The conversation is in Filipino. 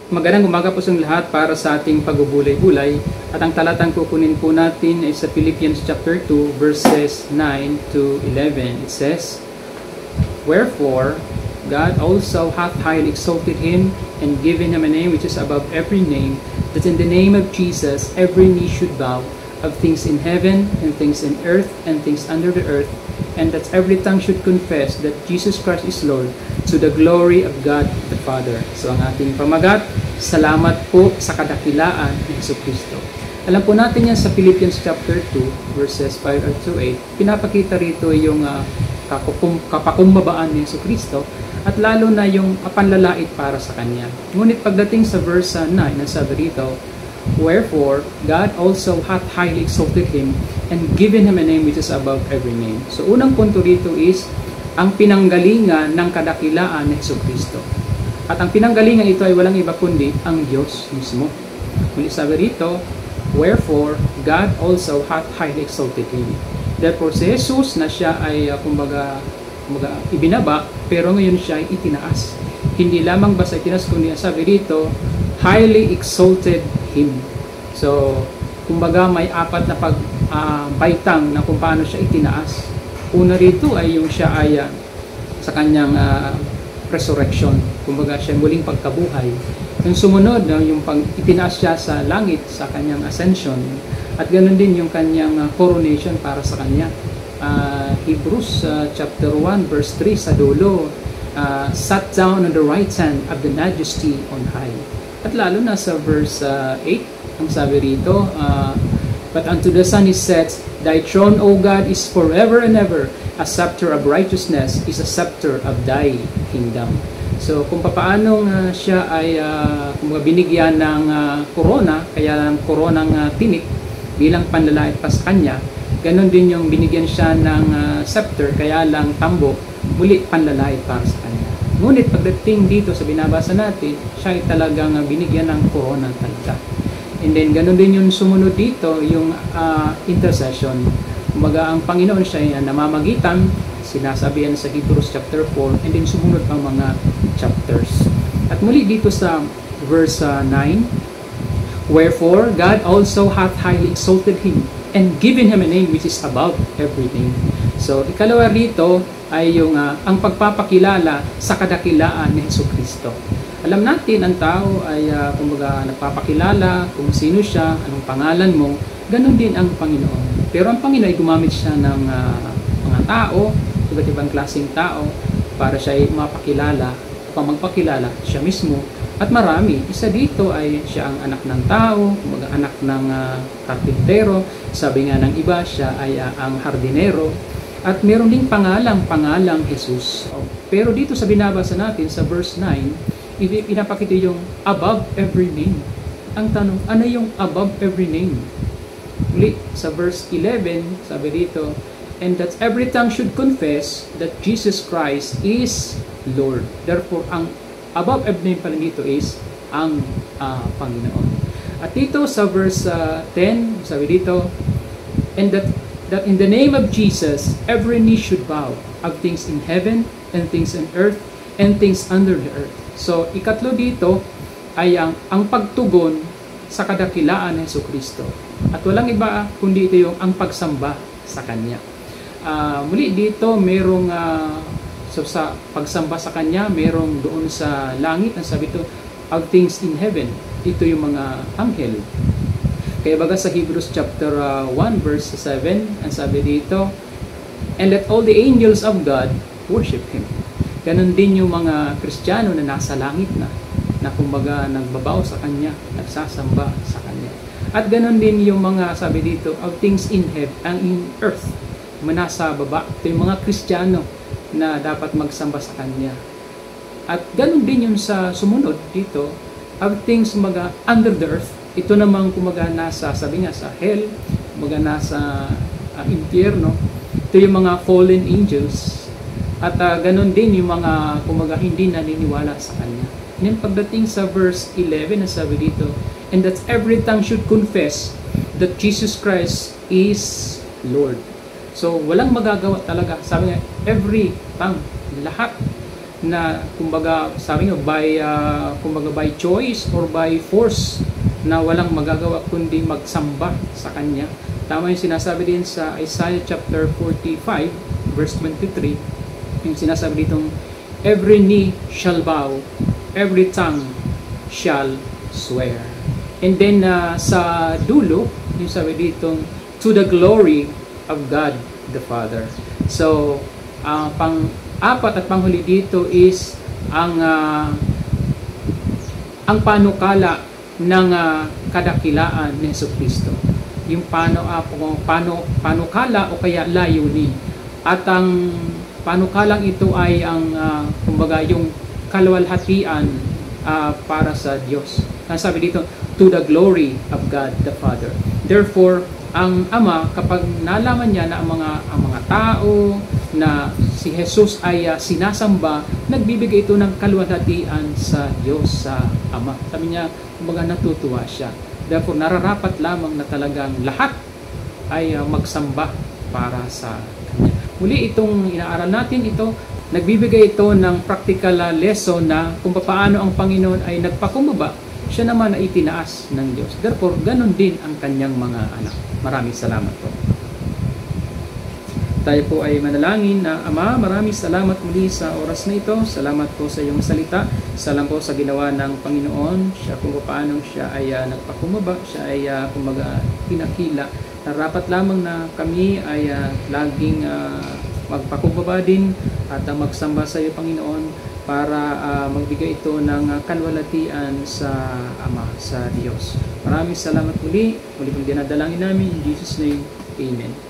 Magandang umaga po sa lahat para sa ating pagbubulay-bulay. At ang talatang kukunin po natin ay sa Philippians chapter 2 verses 9 to 11. It says, "Wherefore God also hath highly exalted him, and given him a name which is above every name, that in the name of Jesus every knee should bow, of things in heaven, and things in earth, and things under the earth, and that every tongue should confess that Jesus Christ is Lord, to the glory of God the Father." So ang ating pamagat, salamat po sa kadakilaan ni Jesucristo. Alam po natin yan sa Philippians chapter 2 verses 5 to 8. Pinapakita rito yung kapakumbabaan ni Jesucristo at lalo na yung panlalait para sa Kanya. Ngunit pagdating sa verse 9, nasabi rito, "Wherefore God also hath highly exalted him, and given him a name which is above every name." So unang punto rito is ang pinanggalingan ng kadakilaan ni Jesucristo. At ang pinanggalingan ito ay walang iba kundi ang Diyos mismo. Muli sabi rito, "Wherefore God also hath highly exalted him." Therefore si Jesus na siya ay kumbaga ibinaba, pero ngayon siya ay itinaas. Hindi lamang basta itinaas, kundi sabi rito, highly exalted him. So, kumbaga may apat na baitang na kung paano siya itinaas. Una rito ay yung siya ay sa kanyang resurrection. Kumbaga siya muling pagkabuhay. Yung sumunod, yung itinaas siya sa langit sa kanyang ascension. At ganoon din yung kanyang coronation para sa kanya. Hebrews chapter 1 verse 3 sa dulo, sat down on the right hand of the majesty on high. At lalo na sa verse 8, ang sabi rito, "But unto the Son is set, thy throne, O God, is forever and ever. A scepter of righteousness is a scepter of thy kingdom." So kung papaanong siya ay binigyan ng korona, kaya ng koronang tinik bilang panlalait pa sa kanya, ganon din yung binigyan siya ng scepter, kaya lang tambo, muli panlalait para sa kanya. Ngunit pagdating dito sa binabasa natin, siya ay talagang binigyan ng korona talaga. And then ganon din yung sumunod dito, yung intercession. Kumbaga ang Panginoon siya ay namamagitan, sinasabihan sa Hebrews chapter 4, and then sumunod pang mga chapters. At muli dito sa verse 9, "Wherefore God also hath highly exalted him, and given him a name which is above every name." So ikalawa rito ay yung ang pagpapakilala sa kadakilaan ni Jesucristo. Alam natin ang tao ay kumbaga nagpapakilala kung sino siya, anong pangalan mo, ganun din ang Panginoon. Pero ang Panginoon ay gumamit siya ng mga tao, iba't ibang klaseng tao, para siya ay mapakilala, upang magpakilala siya mismo. At marami, isa dito ay siya ang anak ng tao, kumbaga anak ng karpintero, sabi nga ng iba, siya ay ang hardinero. At meron ding pangalang Jesus. Pero dito sa binabasa natin sa verse 9, pinapakita yung above every name. Ang tanong, ano yung above every name? Muli, sa verse 11, sabi dito, "And that every tongue should confess that Jesus Christ is Lord." Therefore, ang above every name pala dito is ang Panginoon. At dito sa verse 10, sabi dito, "And that in the name of Jesus, every knee should bow, of things in heaven, and things in earth, and things under the earth." So, ikatlo dito ay ang pagtugon sa kadakilaan ng Jesucristo. At walang iba kundi ito yung ang pagsamba sa Kanya. Muli dito, merong sa pagsamba sa Kanya, merong doon sa langit, ang sabi ito, of things in heaven. Ito yung mga anghel. Kaya baga sa Hebrews chapter 1 verse 7, ang sabi dito, "And let all the angels of God worship Him." Ganon din yung mga Kristiyano na nasa langit na kumbaga nagbabaw sa Kanya, nagsasamba sa Kanya. At ganon din yung mga, sabi dito, of things in heaven and in earth, nasa baba. Ito yung mga Kristiyano na dapat magsamba sa Kanya. At ganon din yung sa sumunod dito, of things mga under the earth. Ito namang kumaga nasa, sabi nga, sa hell, kumaga nasa impyerno. Ito yung mga fallen angels. At ganon din yung mga kumaga hindi naniniwala sa Kanya. Ngayon pagdating sa verse 11, sabi dito, "And that every tongue should confess that Jesus Christ is Lord." So walang magagawa talaga. Sabi nga, every tongue, lahat na kumbaga sabi nga by choice or by force na walang magagawa kundi magsamba sa Kanya. Tama yung sinasabi din sa Isaiah chapter 45 verse 23, yung sinasabi ditong every knee shall bow, every tongue shall swear. And then sa dulo, yung sabi ditong to the glory of God the Father. So pang-apat at panghuli dito is ang panukala ng kadakilaan ni Jesucristo. Yung panukala o kaya layunin. At ang panukalang ito ay ang kumbaga yung kaluwalhatian para sa Diyos. Ang sabi dito, to the glory of God the Father. Therefore, ang Ama, kapag nalaman niya na ang mga tao na si Jesus ay sinasamba, nagbibigay ito ng kaluwalhatian sa Diyos, sa Ama. Sabi niya, kumbaga natutuwa siya. Therefore, nararapat lamang na talagang lahat ay magsamba para sa Kanya. Muli itong inaaral natin ito, nagbibigay ito ng practical lesson na kung paano ang Panginoon ay nagpakumbaba, siya naman ay itinaas ng Diyos. Therefore, ganun din ang Kanyang mga anak. Maraming salamat po. Tayo po ay manalangin na Ama, maraming salamat muli sa oras na ito. Salamat po sa iyong salita. Salamat po sa ginawa ng Panginoon. Siya kung paano siya ay nagpakumbaba, siya ay kumbaga pinakila. Narapat lamang na kami ay laging magpakumbaba din at magsamba sa iyo, Panginoon, para magbigay ito ng kalwalatian sa Ama, sa Diyos. Maraming salamat muli. Muli pong dinadalangin namin in Jesus' name. Amen.